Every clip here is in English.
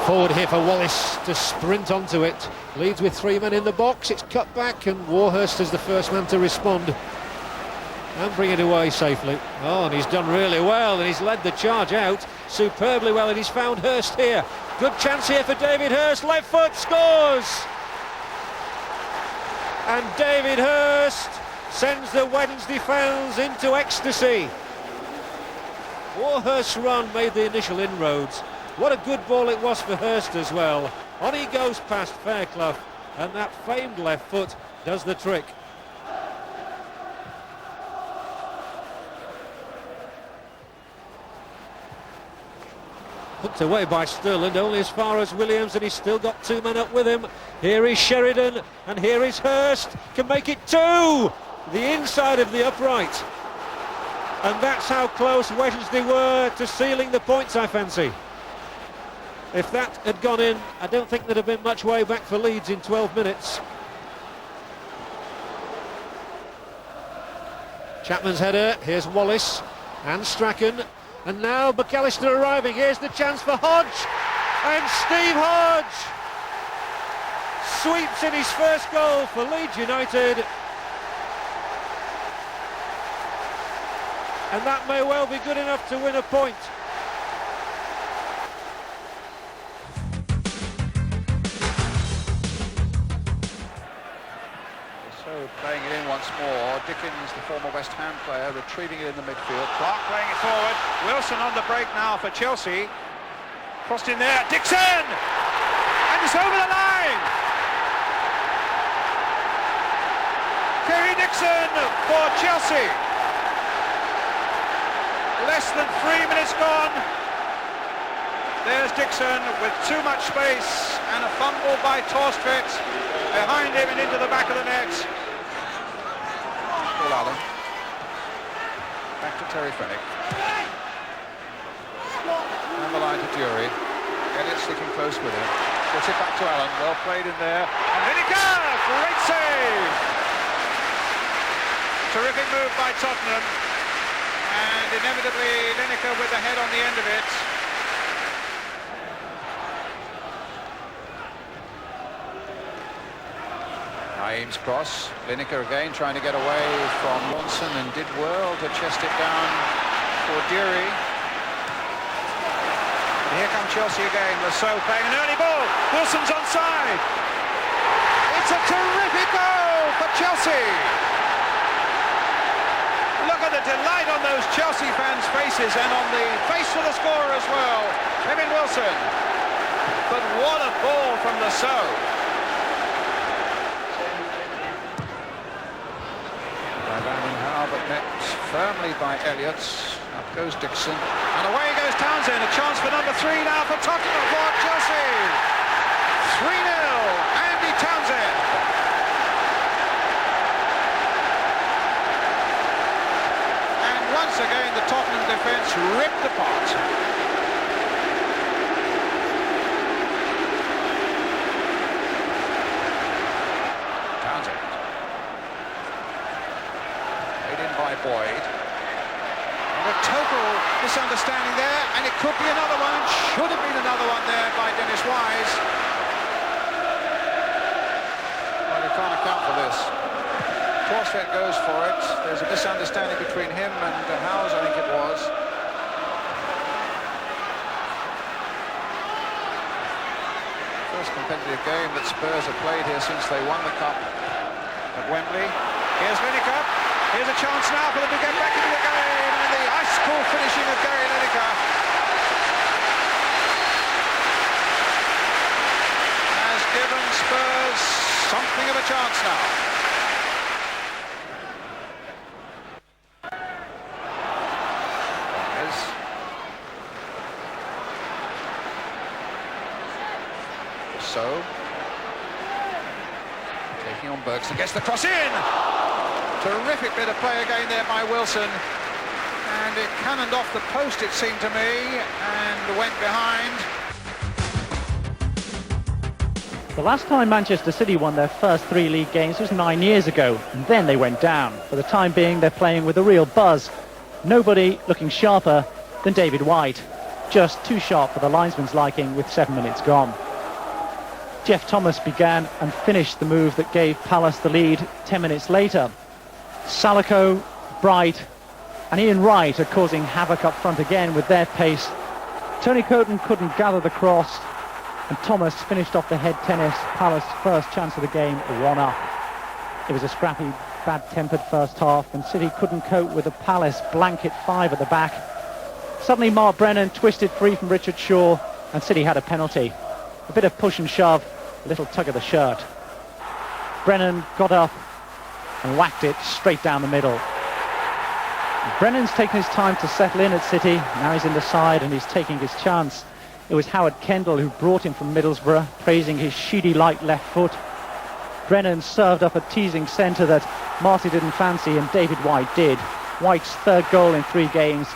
Forward here for Wallace to sprint onto it. Leeds with 3 men in the box. It's cut back and Warhurst is the first man to respond and bring it away safely. Oh, and he's done really well, and he's led the charge out superbly well, and he's found Hurst here. Good chance here for David Hurst. Left foot, scores! And David Hurst sends the Wednesday fans into ecstasy. Warhurst's run made the initial inroads. What a good ball it was for Hurst as well. On he goes past Fairclough, and that famed left foot does the trick. Hooked away by Stirland, only as far as Williams, and he's still got 2 men up with him. Here is Sheridan, and here is Hurst, can make it 2! The inside of the upright. And that's how close Wednesday were to sealing the points, I fancy. If that had gone in, I don't think there'd have been much way back for Leeds in 12 minutes. Chapman's header, here's Wallace and Strachan, and now McAllister arriving. Here's the chance for Hodge, and Steve Hodge sweeps in his first goal for Leeds United. And that may well be good enough to win a point. Playing it in once more. Dickens, the former West Ham player, retrieving it in the midfield. Clark playing it forward. Wilson on the break now for Chelsea. Crossed in there. Dixon! And it's over the line! Kerry Dixon for Chelsea. Less than 3 minutes gone. There's Dixon with too much space and a fumble by Torstvedt behind him and into the back of the net. Allen. Back to Terry Fenwick. And the line to Gerry. Elliott sticking close with him. Puts it back to Allen. Well played in there. And Lineker! Great save! Terrific move by Tottenham. And inevitably Lineker with the head on the end of it. Naeem's cross, Lineker again trying to get away from Monson and did well to chest it down for Gerry. And here come Chelsea again, Lasso playing an early ball, Wilson's onside. It's a terrific goal for Chelsea. Look at the delight on those Chelsea fans' faces and on the face of the scorer as well, Kevin Wilson. But what a ball from Lasso. But met firmly by Elliott. Up goes Dixon. And away goes Townsend. A chance for number 3 now for Tottenham for Chelsea. 3-0. Andy Townsend. And once again the Tottenham defence ripped apart. Boyd. And a total misunderstanding there, and it could be another one, should have been another one there by Dennis Wise. Well, you can't account for this. Torstvedt goes for it. There's a misunderstanding between him and Howes, I think it was. First competitive game that Spurs have played here since they won the Cup at Wembley. Here's Lineker. Here's a chance now for them to get back into the game, and the ice-cool finishing of Gerry Lineker has given Spurs something of a chance now. So, taking on Bergson, gets the cross in! Terrific bit of play again there by Wilson, and it cannoned off the post, it seemed to me, and went behind. The last time Manchester City won their first 3 league games was 9 years ago, and then they went down. For the time being, they're playing with a real buzz. Nobody looking sharper than David White. just too sharp for the linesman's liking with 7 minutes gone. Jeff Thomas began and finished the move that gave Palace the lead 10 minutes later. Salako, Bright and Ian Wright are causing havoc up front again with their pace. Tony Coton couldn't gather the cross, and Thomas finished off the head tennis. Palace first chance of the game, 1-up. It was a scrappy, bad-tempered first half, and City couldn't cope with a Palace blanket 5 at the back. Suddenly Mark Brennan twisted free from Richard Shaw, and City had a penalty. A bit of push and shove, a little tug of the shirt. Brennan got up and whacked it straight down the middle. Brennan's taken his time to settle in at City. Now he's in the side and he's taking his chance. It was Howard Kendall who brought him from Middlesbrough, praising his Sheedy-like left foot. Brennan served up a teasing centre that Marty didn't fancy, and David White did. White's third goal in 3 games.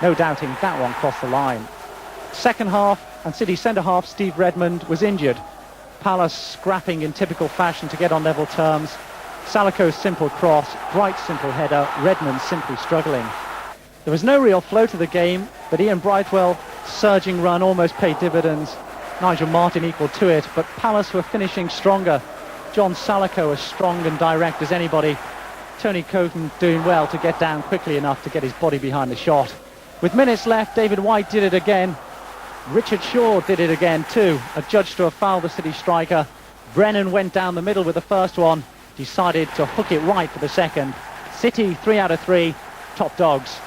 No doubting that one crossed the line. Second half, and City centre-half Steve Redmond was injured. Palace scrapping in typical fashion to get on level terms. Salako's simple cross, Bright's simple header, Redmond simply struggling. There was no real flow to the game, but Ian Brightwell's surging run almost paid dividends. Nigel Martin equal to it, but Palace were finishing stronger. John Salako as strong and direct as anybody. Tony Coton doing well to get down quickly enough to get his body behind the shot. With minutes left, David White did it again. Richard Shaw did it again too, adjudged to have fouled the City striker. Brennan went down the middle with the first one, decided to hook it right for the second. City 3 out of 3, top dogs.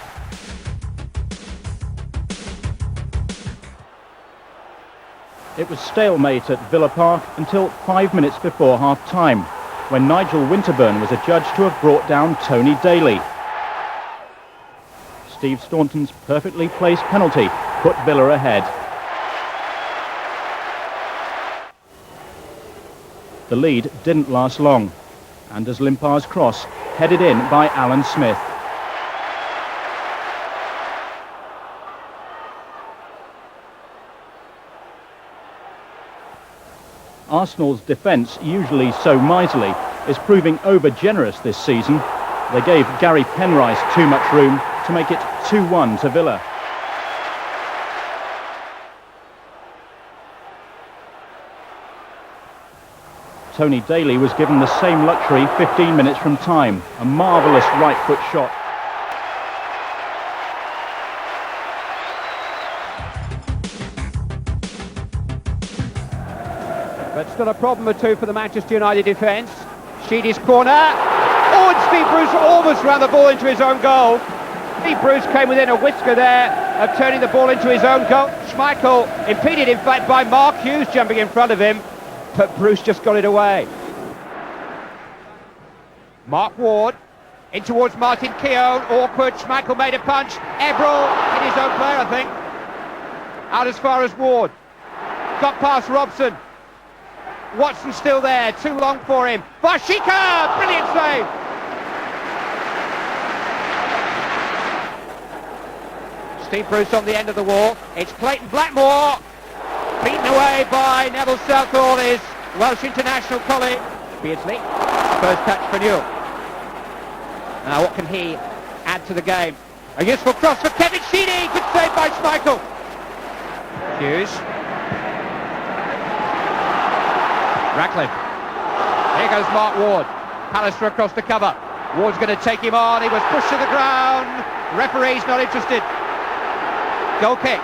It was stalemate at Villa Park until 5 minutes before half-time, when Nigel Winterburn was adjudged to have brought down Tony Daley. Steve Staunton's perfectly placed penalty put Villa ahead. The lead didn't last long. Anders Limpar's cross headed in by Alan Smith. Arsenal's defence, usually so miserly, is proving over-generous this season. They gave Gary Penrice too much room to make it 2-1 to Villa. Tony Daley was given the same luxury 15 minutes from time. A marvellous right foot shot. But still a problem or two for the Manchester United defence. Sheedy's corner. Oh, and Steve Bruce almost ran the ball into his own goal. Steve Bruce came within a whisker there of turning the ball into his own goal. Schmeichel impeded, in fact, by Mark Hughes jumping in front of him. But Bruce just got it away. Mark Ward in towards Martin Keown. Awkward. Schmeichel made a punch. Ebrel in his own player, I think. Out as far as Ward. Got past Robson. Watson still there. Too long for him. Bashika! Brilliant save. Steve Bruce on the end of the wall. It's Clayton Blackmore. Beaten away by Neville Southall, his Welsh international colleague. Beardsley, first touch for Newell. Now what can he add to the game? A useful cross for Kevin Sheedy. Good save by Schmeichel. Hughes. Ratcliffe. Here goes Mark Ward. Pallister across the cover. Ward's going to take him on. He was pushed to the ground. Referee's not interested. Goal kick.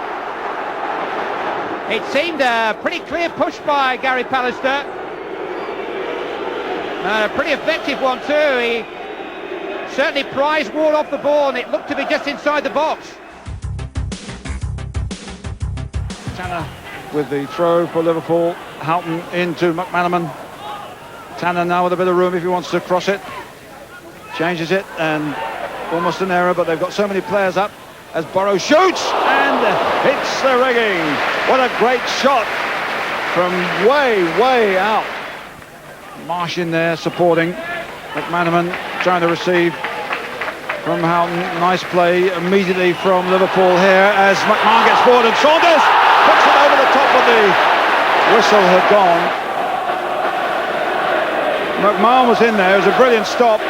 It seemed a pretty clear push by Gary Pallister. A pretty effective one too. He certainly prized Ward off the ball, and it looked to be just inside the box. Tanner with the throw for Liverpool. Houghton into McManaman. Tanner now with a bit of room if he wants to cross it. Changes it, and almost an error, but they've got so many players up as Burrow shoots and hits the rigging. What a great shot from way out. Marsh in there supporting. McManaman trying to receive from Houghton. Nice play immediately from Liverpool here as McMahon gets forward and Saunders puts it over the top of the whistle had gone. McMahon was in there. It was a brilliant stop.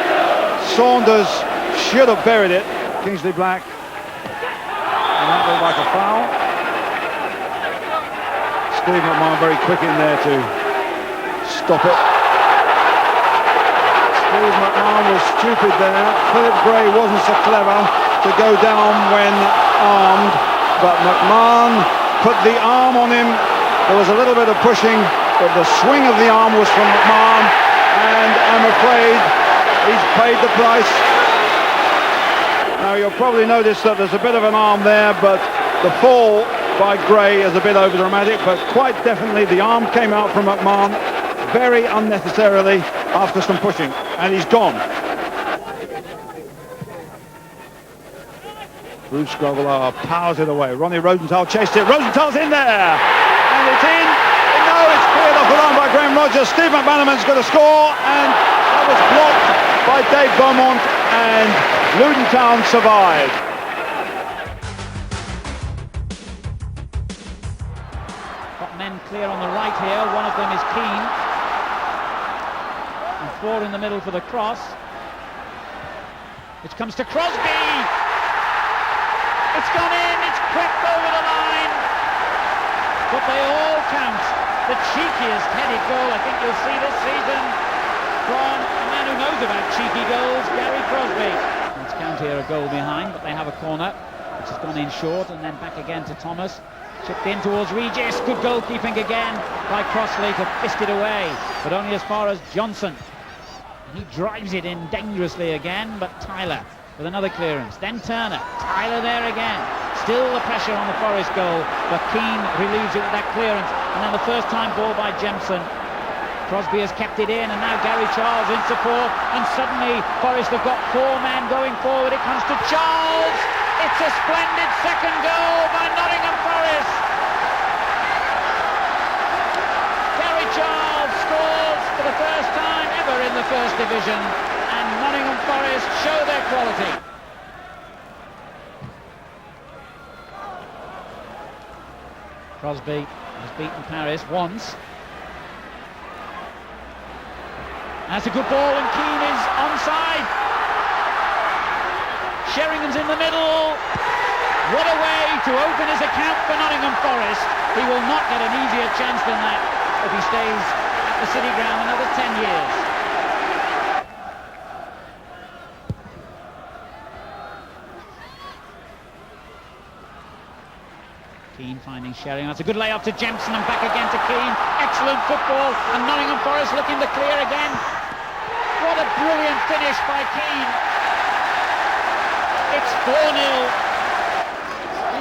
Saunders should have buried it. Kingsley Black. And that looked like a foul. Steve McMahon very quick in there to stop it. Steve McMahon was stupid there. Philip Gray wasn't so clever to go down when armed, but McMahon put the arm on him. There was a little bit of pushing, but the swing of the arm was from McMahon, and I'm afraid he's paid the price. Now you'll probably notice that there's a bit of an arm there, but the fall by Gray is a bit over dramatic, but quite definitely the arm came out from McMahon very unnecessarily after some pushing, and he's gone. Bruce Grovelar powers it away. Ronnie Rosenthal chased it. Rosenthal's in there, and it's in. No, it's cleared off the line by Graham Rogers. Steve McManaman's got a score, and that was blocked by Dave Beaumont, and Luton Town survived. Got men clear on the right here. One of them is Keane. And 4 in the middle for the cross. Which comes to Crosby. It's gone in. It's crept over the line. But they all count. The cheekiest headed goal I think you'll see this season from a man who knows about cheeky goals, Gary Crosby. Let's count here a goal behind, but they have a corner, which has gone in short, and then back again to Thomas. Chipped in towards Regis. Good goalkeeping again by Crossley to fist it away, but only as far as Johnson. He drives it in dangerously again, but Tyler with another clearance. Then Turner. Tyler there again. Still the pressure on the Forest goal, but Keane relieves it with that clearance. And then the first time ball by Jemson. Crosby has kept it in, and now Gary Charles in support, and suddenly Forest have got 4 men going forward. It comes to Charles. It's a splendid second goal by Nottingham Forest. Gary Charles scores for the first time ever in the First Division, and Nottingham Forest show their quality. Crosby has beaten Paris once. That's a good ball, and Keane is onside. Sheringham's in the middle. What a way to open his account for Nottingham Forest. He will not get an easier chance than that if he stays at the City Ground another 10 years. Keane finding Sheringham. That's a good layup to Jemson, and back again to Keane. Excellent football, and Nottingham Forest looking to clear again. What a brilliant finish by Keane. It's 4-0.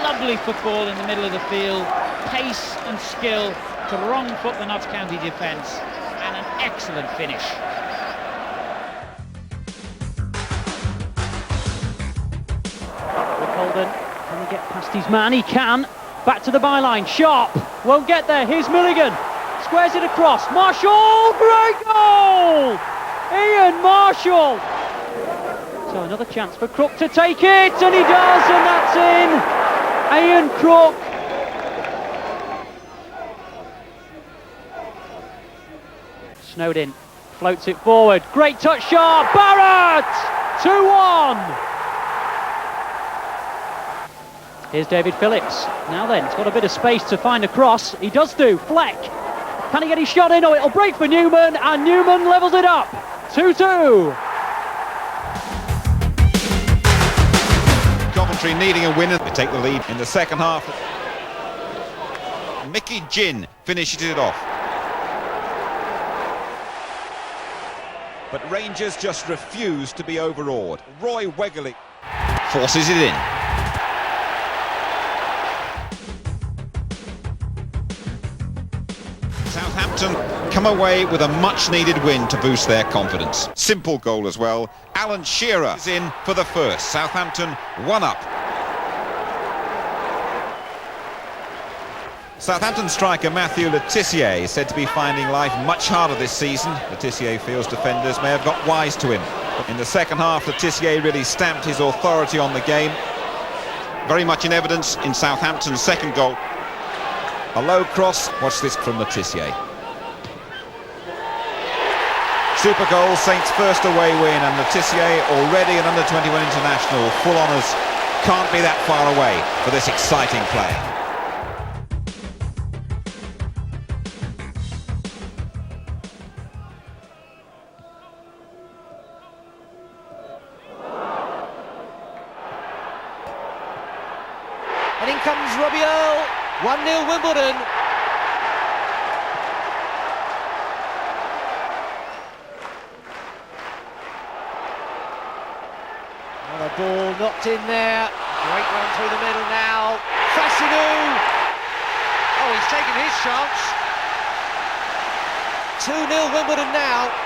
Lovely football in the middle of the field. Pace and skill to wrong foot the Notts County defence, and an excellent finish. Rick Holden, can he get past his man? He can. Back to the byline. Sharp won't get there. Here's Milligan. Squares it across. Marshall. Great goal! Ian Marshall. So another chance for Crook to take it, and he does, and that's in. Ian Crook. Snowden floats it forward. Great touch, Sharp. Barrett. 2-1. Here's David Phillips. Now then, he's got a bit of space to find a cross. He does do. Fleck. Can he get his shot in? Oh, it'll break for Newman, and Newman levels it up. 2-2. Coventry needing a winner. They take the lead in the second half. Mickey Ginn finishes it off. But Rangers just refuse to be overawed. Roy Wegerle forces it in. Southampton come away with a much-needed win to boost their confidence. Simple goal as well. Alan Shearer is in for the first. Southampton 1 up. Southampton striker Matthew Le Tissier is said to be finding life much harder this season. Le Tissier feels defenders may have got wise to him. In the second half, Le Tissier really stamped his authority on the game. Very much in evidence in Southampton's second goal. A low cross. Watch this from Le Tissier. Super goal, Saints' first away win, and Le Tissier, already an under-21 international, full honours, can't be that far away for this exciting player. comes Robbie Earl. 1-0 Wimbledon. Another ball knocked in there. Great run through the middle now. Fassinu. Oh, he's taken his chance. 2-0 Wimbledon now.